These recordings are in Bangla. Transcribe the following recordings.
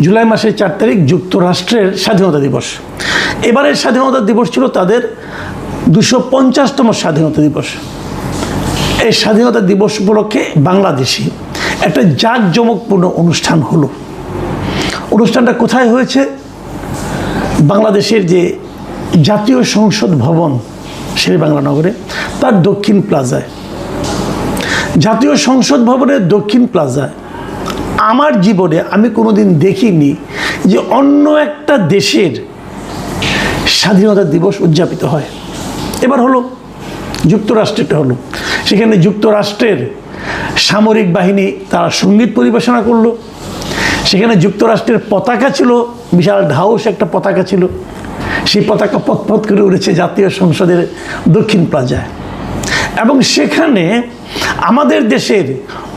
জুলাই মাসের 4 তারিখ যুক্তরাষ্ট্রের স্বাধীনতা দিবস। এবারের স্বাধীনতা দিবস ছিল তাদের 250তম স্বাধীনতা দিবস। এই স্বাধীনতা দিবস উপলক্ষে বাংলাদেশে একটা জাঁকজমকপূর্ণ অনুষ্ঠান হলো। অনুষ্ঠানটা কোথায় হয়েছে? বাংলাদেশের যে জাতীয় সংসদ ভবন শেরেবাংলা নগরে, তার দক্ষিণ প্লাজায়, জাতীয় সংসদ ভবনের দক্ষিণ প্লাজায় আমার জীবনে আমি কোনোদিন দেখিনি যে অন্য একটা দেশের স্বাধীনতা দিবস উদযাপিত হয়। এবার হলো যুক্তরাষ্ট্রেরটা হলো। সেখানে যুক্তরাষ্ট্রের সামরিক বাহিনী তারা সঙ্গীত পরিবেশনা করলো। সেখানে যুক্তরাষ্ট্রের পতাকা ছিল, বিশাল ঢাউস একটা পতাকা ছিল। সেই পতাকা পথ করে উড়েছে জাতীয় সংসদের দক্ষিণ প্লাজায়। এবং সেখানে আমাদের দেশের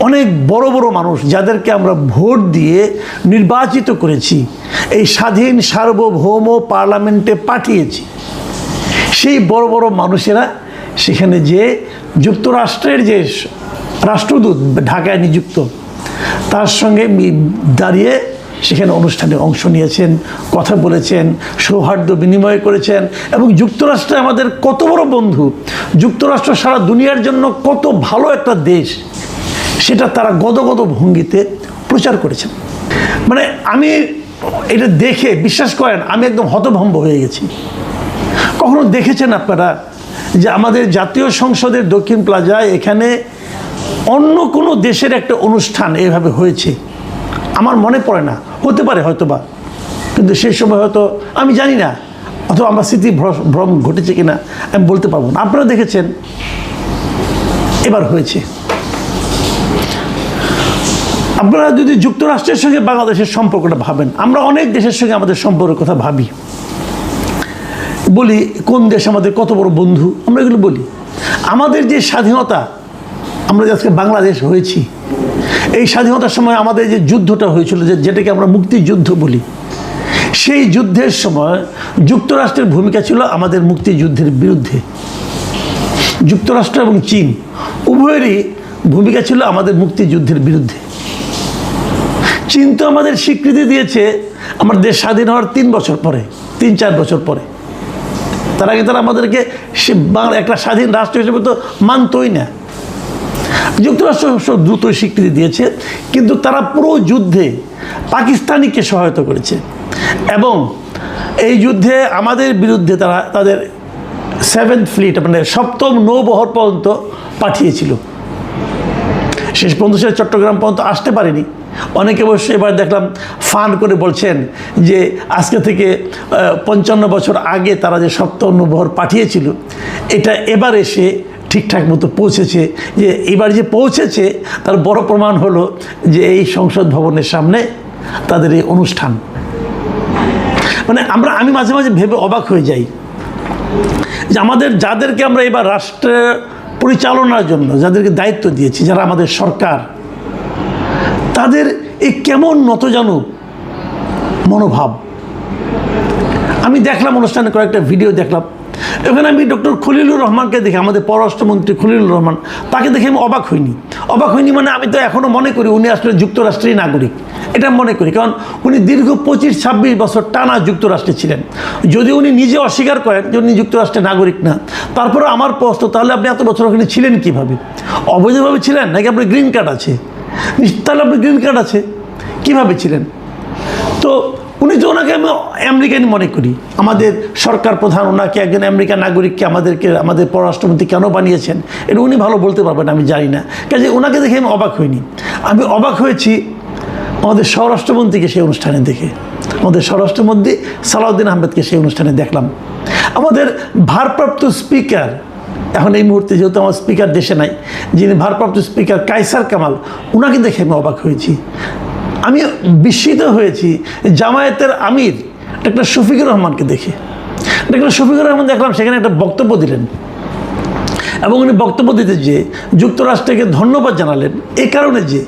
অনেক বড় বড় মানুষ, যাদেরকে আমরা ভোট দিয়ে নির্বাচিত করেছি, এই স্বাধীন সার্বভৌম পার্লামেন্টে পাঠিয়েছি, সেই বড় বড় মানুষেরা সেখানে যে যুক্তরাষ্ট্রের যে রাষ্ট্রদূত ঢাকায় নিযুক্ত, তার সঙ্গে দাঁড়িয়ে সেখানে অনুষ্ঠানে অংশ নিয়েছেন, কথা বলেছেন, সৌহার্দ্য বিনিময় করেছেন। এবং যুক্তরাষ্ট্রে আমাদের কত বড় বন্ধু, যুক্তরাষ্ট্র সারা দুনিয়ার জন্য কত ভালো একটা দেশ, সেটা তারা গদগদ ভঙ্গিতে প্রচার করেছেন। মানে আমি এটা দেখে, বিশ্বাস করেন, আমি একদম হতভম্ব হয়ে গেছি। কখনো দেখেছেন আপনারা যে আমাদের জাতীয় সংসদের দক্ষিণ প্লাজায় এখানে অন্য কোনো দেশের একটা অনুষ্ঠান এভাবে হয়েছে? আমার মনে পড়ে না, হতে পারে হয়তোবা, কিন্তু সেই সময় হয়তো আমি জানি না, অথবা আমার স্মৃতি ভ্রম ঘটেছে কিনা আমি বলতে পারবো না। আপনারা দেখেছেন, এবার হয়েছে। আপনারা যদি যুক্তরাষ্ট্রের সঙ্গে বাংলাদেশের সম্পর্কটা ভাবেন, আমরা অনেক দেশের সঙ্গে আমাদের সম্পর্কের কথা ভাবি, বলি কোন দেশ আমাদের কত বড় বন্ধু, আমরা এগুলো বলি। আমাদের যে স্বাধীনতা, আমরা যে আজকে বাংলাদেশ হয়েছি, এই স্বাধীনতার সময় আমাদের যে যুদ্ধটা হয়েছিল, যেটাকে আমরা মুক্তিযুদ্ধ বলি, সেই যুদ্ধের সময় যুক্তরাষ্ট্রের ভূমিকা ছিল আমাদের মুক্তিযুদ্ধের বিরুদ্ধে। যুক্তরাষ্ট্র এবং চীন উভয়েরই ভূমিকা ছিল আমাদের মুক্তিযুদ্ধের বিরুদ্ধে। চীন তো আমাদের স্বীকৃতি দিয়েছে আমার দেশ স্বাধীন হওয়ার 3-4 বছর পরে। তার আগে তারা আমাদেরকে একটা স্বাধীন রাষ্ট্র হিসেবে তো মানতই না। যুক্তরাষ্ট্র দ্রুত স্বীকৃতি দিয়েছে, কিন্তু তারা পুরো যুদ্ধে পাকিস্তানিকে সহায়তা করেছে এবং এই যুদ্ধে আমাদের বিরুদ্ধে তারা তাদের 7th ফ্লিট, মানে 7ম নৌবহর পর্যন্ত পাঠিয়েছিল। শেষ পর্যন্ত সে চট্টগ্রাম পর্যন্ত আসতে পারেনি। অনেকে অবশ্য এবার দেখলাম ফান করে বলছেন যে আজকে থেকে 55 বছর আগে তারা যে 7ম নৌবহর পাঠিয়েছিল, এটা এবার এসে ঠিকঠাক মতো পৌঁছেছে। যে এবার যে পৌঁছেছে তার বড় প্রমাণ হলো যে এই সংসদ ভবনের সামনে তাদের এই অনুষ্ঠান। মানে আমি মাঝে মাঝে ভেবে অবাক হয়ে যাই যে আমাদের যাদেরকে আমরা এবার রাষ্ট্রের পরিচালনার জন্য যাদেরকে দায়িত্ব দিয়েছি, যারা আমাদের সরকার, তাদের এই কেমন নতজানু মনোভাব। আমি দেখলাম অনুষ্ঠানে কয়েকটা ভিডিও দেখলাম, এখানে আমি ডক্টর খলিলুর রহমানকে দেখে, আমাদের পররাষ্ট্রমন্ত্রী খলিলুর রহমান, তাকে দেখে আমি অবাক হইনি। মানে আমি তো এখনও মনে করি উনি আসলে যুক্তরাষ্ট্রের নাগরিক, এটা মনে করি। কারণ উনি দীর্ঘ 25-26 বছর টানা যুক্তরাষ্ট্রে ছিলেন। যদি উনি নিজে অস্বীকার করেন যে উনি যুক্তরাষ্ট্রের নাগরিক না, তারপরে আমার প্রশ্ন, তাহলে আপনি এত বছর ওখানে ছিলেন কীভাবে? অবৈধভাবে ছিলেন নাকি আপনার গ্রিন কার্ড আছে? তাহলে আপনার গ্রিন কার্ড আছে, কীভাবে ছিলেন? তো উনি তো ওনাকে আমি আমেরিকানই মনে করি। আমাদের সরকার প্রধান ওনাকে একজন আমেরিকান নাগরিককে আমাদের পররাষ্ট্রমন্ত্রী কেন বানিয়েছেন, এটা উনি ভালো বলতে পারবেন, আমি জানি না। কাজে ওনাকে দেখে আমি অবাক হইনি। আমি অবাক হয়েছি আমাদের স্বরাষ্ট্রমন্ত্রীকে সেই অনুষ্ঠানে দেখে, আমাদের স্বরাষ্ট্রমন্ত্রী সালাউদ্দিন আহমেদকে সেই অনুষ্ঠানে দেখলাম। আমাদের ভারপ্রাপ্ত স্পিকার, এখন এই মুহূর্তে যেহেতু আমার স্পিকার দেশে নাই, যিনি ভারপ্রাপ্ত স্পিকার কায়সার কামাল, ওনাকে দেখে আমি অবাক হয়েছি। আমি বিস্মিত হয়েছি জামায়াতের আমির ডক্টর শফিকুর রহমানকে দেখে। ডক্টর শফিকুর রহমান দেখলাম সেখানে একটা বক্তব্য দিলেন, এবং উনি বক্তব্য দিতে যে যুক্তরাষ্ট্রকে ধন্যবাদ জানালেন এই কারণে যে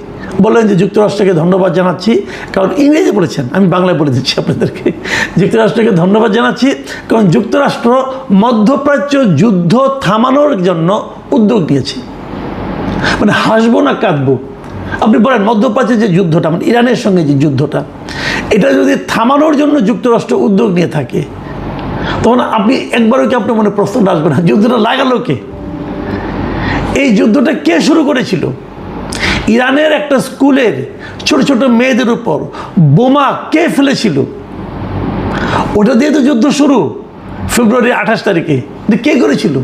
বললেন যে যুক্তরাষ্ট্রকে ধন্যবাদ জানাচ্ছি, কারণ ইংরেজি বলেছেন, আমি বাংলায় বলে দিচ্ছি আপনাদেরকে। যুক্তরাষ্ট্রকে ধন্যবাদ জানাচ্ছি কারণ যুক্তরাষ্ট্র মধ্যপ্রাচ্য যুদ্ধ থামানোর জন্য উদ্যোগ নিয়েছে। মানে হাসবো না কাঁদবো, আপনি বলেন মধ্যপ্রাচ্যের যে যুদ্ধটা, মানে ইরানের সঙ্গে যে যুদ্ধটা, এটা যদি থামানোর জন্য যুক্তরাষ্ট্র উদ্যোগ নিয়ে থাকে, তখন আপনি একবারও কি আপনার মনে প্রশ্নটা আসবে না, যুদ্ধটা লাগালো কে? এই যুদ্ধটা কে শুরু করেছিল? ইরানের একটা স্কুলের ছোট ছোট মেয়েদের উপর বোমা কে ফেলেছিল? ওটা দিয়ে তো যুদ্ধ শুরু, ফেব্রুয়ারি 28 তারিখে। কে করেছিল?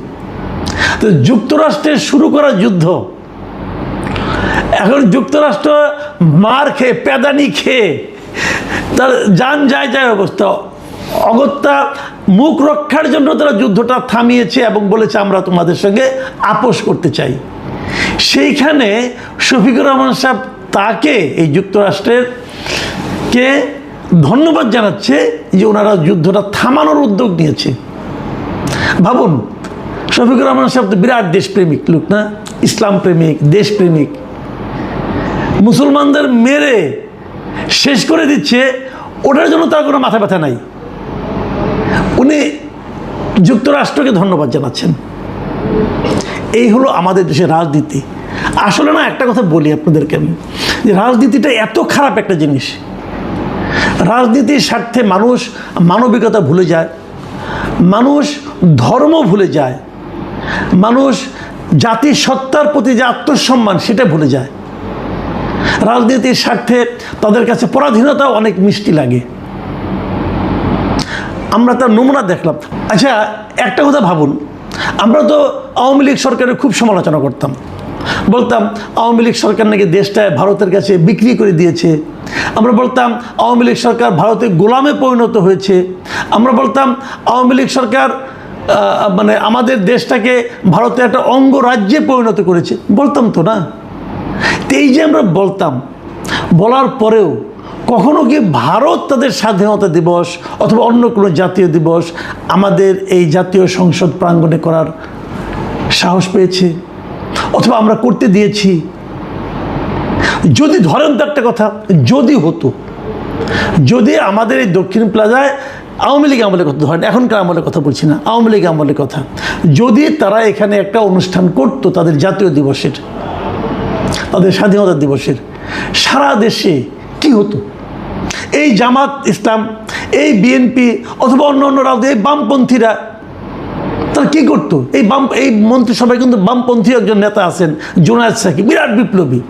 তো যুক্তরাষ্ট্রের শুরু করা যুদ্ধ এখন যুক্তরাষ্ট্র মার খেয়ে, প্যাদানি খেয়ে, তার যান যায় অবস্থা, অগত্যা মুখ রক্ষার জন্য তারা যুদ্ধটা থামিয়েছে এবং বলেছে আমরা তোমাদের সঙ্গে আপোষ করতে চাই। সেইখানে শফিকুর রহমান সাহেব তাকে, এই যুক্তরাষ্ট্রের কে ধন্যবাদ জানাচ্ছে যে ওনারা যুদ্ধটা থামানোর উদ্যোগ নিয়েছে। ভাবুন, শফিকুর রহমান সাহেব তো বিরাট দেশপ্রেমিক লোক না, ইসলাম প্রেমিক, দেশপ্রেমিক। মুসলমানদের মেরে শেষ করে দিচ্ছে, ওটার জন্য তার কোনো মাথা ব্যথা নাই। উনি যুক্তরাষ্ট্রকে ধন্যবাদ জানাচ্ছেন। এই হলো আমাদের দেশের রাজনীতি। আসলে না, একটা কথা বলি আপনাদেরকে আমি, যে রাজনীতিটা এত খারাপ একটা জিনিস। রাজনীতির স্বার্থে মানুষ মানবিকতা ভুলে যায়, মানুষ ধর্ম ভুলে যায়, মানুষ জাতির সত্তার প্রতি যে আত্মসম্মান সেটা ভুলে যায়। রাজনীতির স্বার্থে তাদের কাছে পরাধীনতাও অনেক মিষ্টি লাগে। আমরা তার নমুনা দেখলাম। আচ্ছা, একটা কথা ভাবুন, আমরা তো আওয়ামী লীগ সরকারের খুব সমালোচনা করতাম, বলতাম আওয়ামী লীগ সরকার নাকি দেশটায় ভারতের কাছে বিক্রি করে দিয়েছে। আমরা বলতাম আওয়ামী লীগ সরকার ভারতের গোলামে পরিণত হয়েছে। আমরা বলতাম আওয়ামী লীগ সরকার মানে আমাদের দেশটাকে ভারতের একটা অঙ্গরাজ্যে পরিণত করেছে। বলতাম তো না? তো এই যে আমরা বলতাম, বলার পরেও কখনো কি ভারত তাদের স্বাধীনতা দিবস অথবা অন্য কোনো জাতীয় দিবস আমাদের এই জাতীয় সংসদ প্রাঙ্গণে করার সাহস পেয়েছে অথবা আমরা করতে দিয়েছি? যদি ধরেন তো একটা কথা, যদি হতো, যদি আমাদের এই দক্ষিণ প্লাজায় আওয়ামী লীগ আমলের কথা ধরেন, এখনকার আমলের কথা বলছি না, আওয়ামী লীগ আমলের কথা, যদি তারা এখানে একটা অনুষ্ঠান করতো তাদের জাতীয় দিবসের, তাদের স্বাধীনতা দিবসের, সারা দেশে কি হতো? এই জামাত ইসলাম, এই বিএনপি অথবা অন্য অন্য রাজনীতি, এই বামপন্থীরা তারা কী করতো? এই মন্ত্রিসভায় কিন্তু বামপন্থী একজন নেতা আছেন, জোনায়েদ সাকি, বিরাট বিপ্লবী।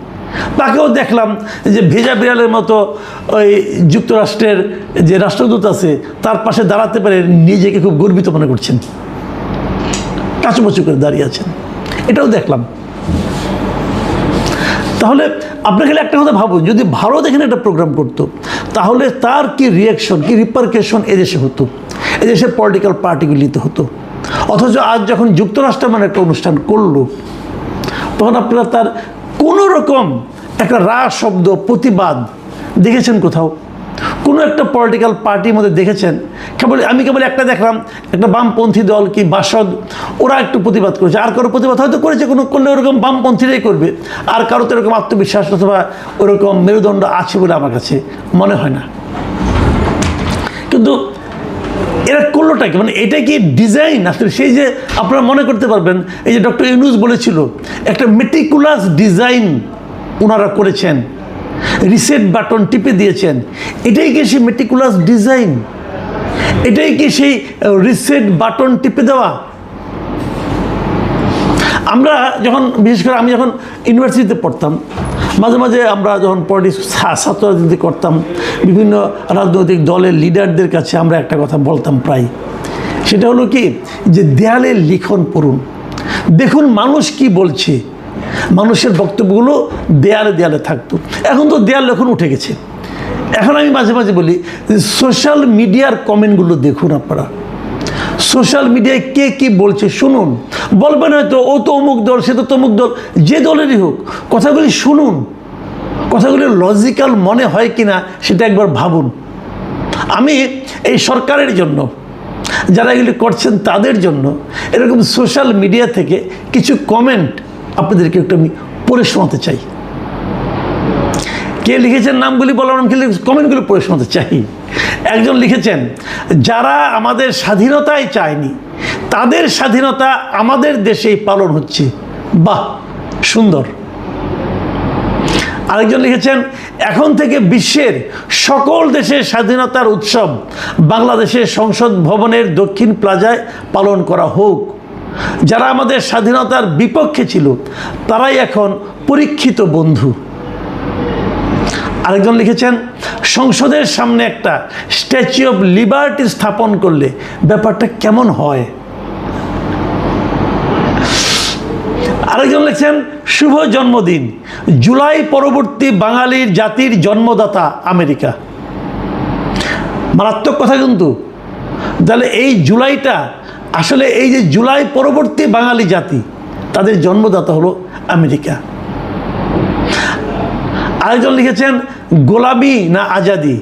তাকেও দেখলাম যে ভেজা বিড়ালের মতো ওই যুক্তরাষ্ট্রের যে রাষ্ট্রদূত আছে তার পাশে দাঁড়াতে পারে নিজেকে খুব গর্বিত মনে করছেন, কাচুমাচু করে দাঁড়িয়ে আছেন, এটাও দেখলাম। তাহলে আপনি খালি একটা কথা ভাবুন, যদি ভারত এখানে একটা প্রোগ্রাম করতো তাহলে তার কি রিয়াকশন, কি রিপারকেশন এদেশে হতো, এদেশের পলিটিক্যাল পার্টিগুলিতে হতো। অথচ আজ যখন যুক্তরাষ্ট্র মানে একটা অনুষ্ঠান করলো, তখন আপনারা তার কোনো রকম একটা শব্দ প্রতিবাদ দেখেছেন কোথাও? কোনো একটা পলিটিক্যাল পার্টির মধ্যে দেখেছেন? আমি কেবল একটা দেখলাম, একটা বামপন্থী দল কি বাসদ, ওরা একটু প্রতিবাদ করেছে। আর কারো প্রতিবাদ হয়তো করেছে, কোনো করলে ওরকম বামপন্থীরাই করবে। আর কারো তো এরকম আত্মবিশ্বাস অথবা ওরকম মেরুদণ্ড আছে বলে আমার কাছে মনে হয় না। কিন্তু এরা করলোটা কি, মানে এটা কি ডিজাইন? আসলে সেই যে আপনারা মনে করতে পারবেন, এই যে ডক্টর ইউনূস বলেছিল একটা মেটিকুলাস ডিজাইন ওনারা করেছেন, রিসেট বাটন টিপে দিয়েছেন। এটাই কি সেই মেটিকুলাস ডিজাইন? এটাই কি সেই রিসেট বাটন টিপে দেওয়া? আমরা যখন, বিশেষ করে আমি যখন ইউনিভার্সিটিতে পড়তাম, মাঝে মাঝে আমরা যখন ছাত্র রাজনীতি করতাম, বিভিন্ন রাজনৈতিক দলের লিডারদের কাছে আমরা একটা কথা বলতাম প্রায়, সেটা হলো কি, যে দেয়ালের লিখন পড়ুন, দেখুন মানুষ কি বলছে। মানুষের বক্তব্যগুলো দেয়ালে দেয়ালে থাকতো। এখন তো দেয়াল লেখন উঠে গেছে। এখন আমি মাঝে মাঝে বলি, সোশ্যাল মিডিয়ার কমেন্টগুলো দেখুন আপনারা, সোশ্যাল মিডিয়ায় কে কী বলছে শুনুন। বলবেন হয়তো ও তো অমুক দল, সে তো তমুক দল, যে দলেরই হোক, কথাগুলি শুনুন, কথাগুলি লজিক্যাল মনে হয় কিনা সেটা একবার ভাবুন। আমি এই সরকারের জন্য, যারা এগুলি করছেন তাদের জন্য এরকম সোশ্যাল মিডিয়া থেকে কিছু কমেন্ট আপনাদেরকে একটু আমি পড়ে শোনাতে চাই। কে লিখেছেন নামগুলি বলার নাম, কমেন্টগুলি পড়ে শোনাতে চাই। একজন লিখেছেন, যারা আমাদের স্বাধীনতাই চায়নি তাদের স্বাধীনতা আমাদের দেশেই পালন হচ্ছে। বাহ, সুন্দর। আরেকজন লিখেছেন, এখন থেকে বিশ্বের সকল দেশের স্বাধীনতার উৎসব বাংলাদেশের সংসদ ভবনের দক্ষিণ প্লাজায় পালন করা হোক। যারা আমাদের স্বাধীনতার বিপক্ষে ছিল তারাই এখন পরীক্ষিত বন্ধু। আরেকজন লিখেছেন, সংসদের সামনে একটা স্ট্যাচু অফ লিবার্টি স্থাপন করলে ব্যাপারটা কেমন হয়। আরেকজন লিখছেন, শুভ জন্মদিন, জুলাই পরবর্তী বাঙালির জাতির জন্মদাতা আমেরিকা। মারাত্মক কথা কিন্তু। তাহলে এই জুলাইটা আসলে এই যে জুলাই পরবর্তী বাঙালি জাতি, তাদের জন্মদাতা হলো আমেরিকা। আরেকজন লিখেছেন, গোলামি না আজাদি,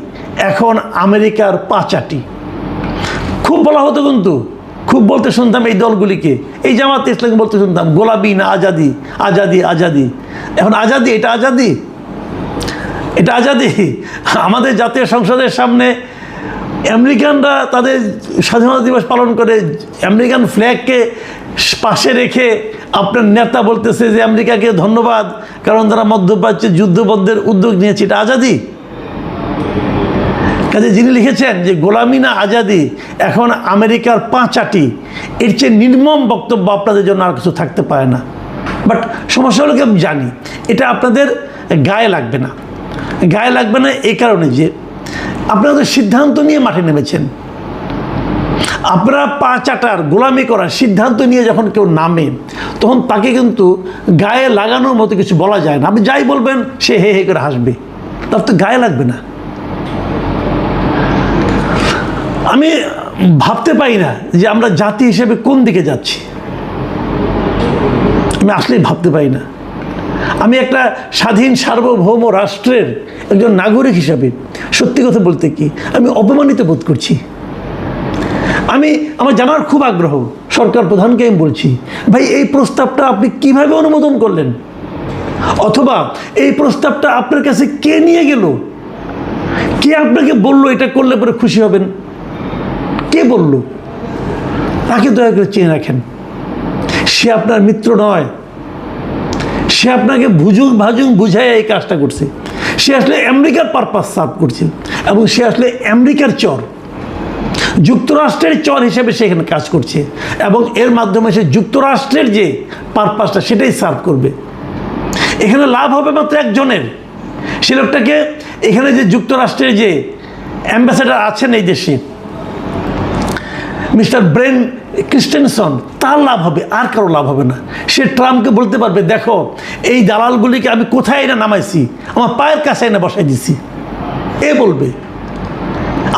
এখন আমেরিকার পাচাটি। খুব বলা হতো কিন্তু, খুব বলতে শুনতাম এই দলগুলিকে, এই জামাত ইসলাম বলতে শুনতাম গোলামি না আজাদি, আজাদি আজাদি। এখন আজাদি, এটা আজাদি, এটা আজাদি। আমাদের জাতীয় সংসদের সামনে আমেরিকানরা তাদের স্বাধীনতা দিবস পালন করে, আমেরিকান ফ্ল্যাগকে পাশে রেখে আপনার নেতা বলতেছে যে আমেরিকাকে ধন্যবাদ, কারণ তারা মধ্যপ্রাচ্যে যুদ্ধবন্ধের উদ্যোগ নিয়েছে। এটা আজাদি? কাজে যিনি লিখেছেন যে গোলামি না আজাদি, এখন আমেরিকার পাঁচাটি, এর চেয়ে নির্মম বক্তব্য আপনাদের জন্য আর কিছু থাকতে পারে না। বাট সমস্যা হলো কি, আমি জানি এটা আপনাদের গায়ে লাগবে না। গায়ে লাগবে না এই কারণে যে আপনাদের সিদ্ধান্ত নিয়ে মাঠে নেমেছেন। আপনারা পা চাটার, গোলামি করার সিদ্ধান্ত নিয়ে যখন কেউ নামে, তখন তাকে কিন্তু গায়ে লাগানোর মতো কিছু বলা যায় না। আপনি যাই বলবেন সে হে হে করে হাসবে, তার তো গায়ে লাগবে না। আমি ভাবতে পারি না যে আমরা জাতি হিসেবে কোন দিকে যাচ্ছি, আমি আসলেই ভাবতে পারি না। আমি একটা স্বাধীন সার্বভৌম রাষ্ট্রের একজন নাগরিক হিসাবে সত্যি কথা বলতে কি আমি অপমানিত বোধ করছি। আমার জানার খুব আগ্রহ, সরকার প্রধানকে আমি বলছি, ভাই এই প্রস্তাবটা আপনি কিভাবে অনুমোদন করলেন, অথবা এই প্রস্তাবটা আপনার কাছে কে নিয়ে গেল, কে আপনাকে বলল এটা করলে পরে খুশি হবেন, কে বলল? তাকে দয়া করে চেয়ে রাখেন। সে আপনার মিত্র নয়, সে আপনাকে ভাজুং বুঝায় এই কাজটা করছে। সে আসলে আমেরিকার পারপাস সার্ভ করছে, এবং সে আসলে আমেরিকার চর, যুক্তরাষ্ট্রের চর হিসেবে সে এখানে কাজ করছে, এবং এর মাধ্যমে সে যুক্তরাষ্ট্রের যে পারপাসটা সেটাই সার্ভ করবে। এখানে লাভ হবে মাত্র একজনের, সে লোকটাকে এখানে যে যুক্তরাষ্ট্রের যে অ্যাম্বাসেডার আছেন এই দেশে, মিস্টার ব্রেন ক্রিস্টেনসন, তার লাভ হবে, আর কারো লাভ হবে না। সে ট্রাম্পকে বলতে পারবে, দেখো এই দালালগুলিকে আমি কোথায় না নামাইছি, আমার পায়ের কাছে এনে বসাই দিছি। এ বলবে।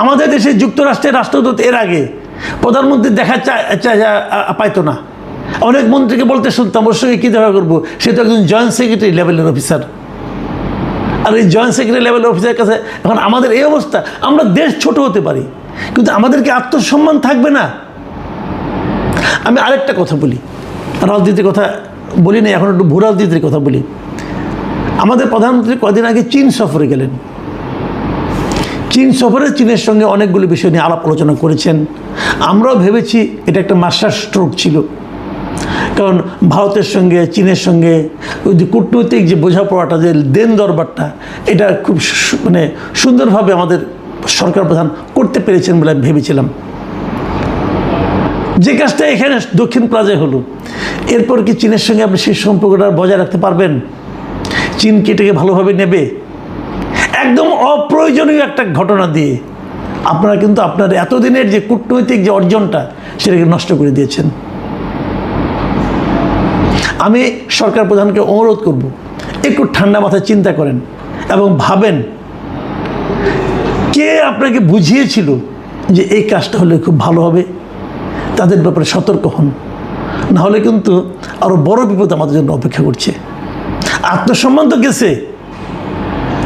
আমাদের দেশে যুক্তরাষ্ট্রের রাষ্ট্রদূত এর আগে প্রধানমন্ত্রী দেখা পাইতো না। অনেক মন্ত্রীকে বলতে শুনতাম, ওর সঙ্গে কী দেখা করবো, সে তো একজন জয়েন্ট সেক্রেটারি লেভেলের অফিসার। আর এই জয়েন্ট সেক্রেটারি লেভেলের অফিসারের কাছে এখন আমাদের এই অবস্থা। আমরা দেশ ছোট হতে পারি, কিন্তু আমাদেরকে আত্মসম্মান থাকবে না। আমি আরেকটা কথা বলি, রাজনীতির কথা বলি না, এখন একটু ভূ রাজনীতির কথা বলি। আমাদের প্রধানমন্ত্রী কদিন আগে চীন সফরে গেলেন। চীন সফরে চীনের সঙ্গে অনেকগুলো বিষয় নিয়ে আলাপ আলোচনা করেছেন। আমরাও ভেবেছি এটা একটা মাস্টার স্ট্রোক ছিল, কারণ ভারতের সঙ্গে চীনের সঙ্গে ওই যে কূটনৈতিক যে বোঝাপড়াটা, যে দেন দরবারটা, এটা খুব সুন্দরভাবে আমাদের সরকার প্রধান করতে পেরেছেন বলে আমি ভেবেছিলাম। যে কাজটা এখানে দক্ষিণ প্লাজায় হলো, এরপর কি চীনের সঙ্গে আপনি সেই সম্পর্কটা বজায় রাখতে পারবেন? চীন কি এটাকে ভালোভাবে নেবে? একদম অপ্রয়োজনীয় একটা ঘটনা দিয়ে আপনারা কিন্তু আপনার এতদিনের যে কূটনৈতিক যে অর্জনটা সেটাকে নষ্ট করে দিয়েছেন। আমি সরকার প্রধানকে অনুরোধ করব, একটু ঠান্ডা মাথায় চিন্তা করেন এবং ভাবেন কে আপনাকে বুঝিয়েছিল যে এই কাজটা হলে খুব ভালো হবে। তাদের ব্যাপারে সতর্ক হন, নাহলে কিন্তু আরও বড় বিপদ আমাদের জন্য অপেক্ষা করছে। আত্মসম্মান তো গেছে,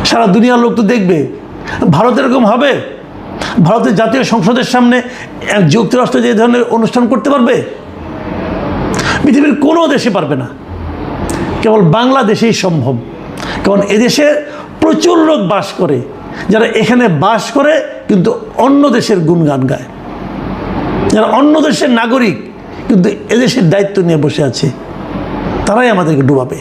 সারা দুনিয়ার লোক তো দেখবে। ভারত এরকম হবে? ভারতের জাতীয় সংসদের সামনে যুক্তরাষ্ট্র যে ধরনের অনুষ্ঠান করতে পারবে? পৃথিবীর কোনো দেশে পারবে না, কেবল বাংলাদেশেই সম্ভব। কারণ এদেশে প্রচুর লোক বাস করে, যারা এখানে বাস করে কিন্তু অন্য দেশের গুণগান গায়, যারা অন্য দেশের নাগরিক কিন্তু এদেশের দায়িত্ব নিয়ে বসে আছে, তারাই আমাদেরকে ডুবাবে।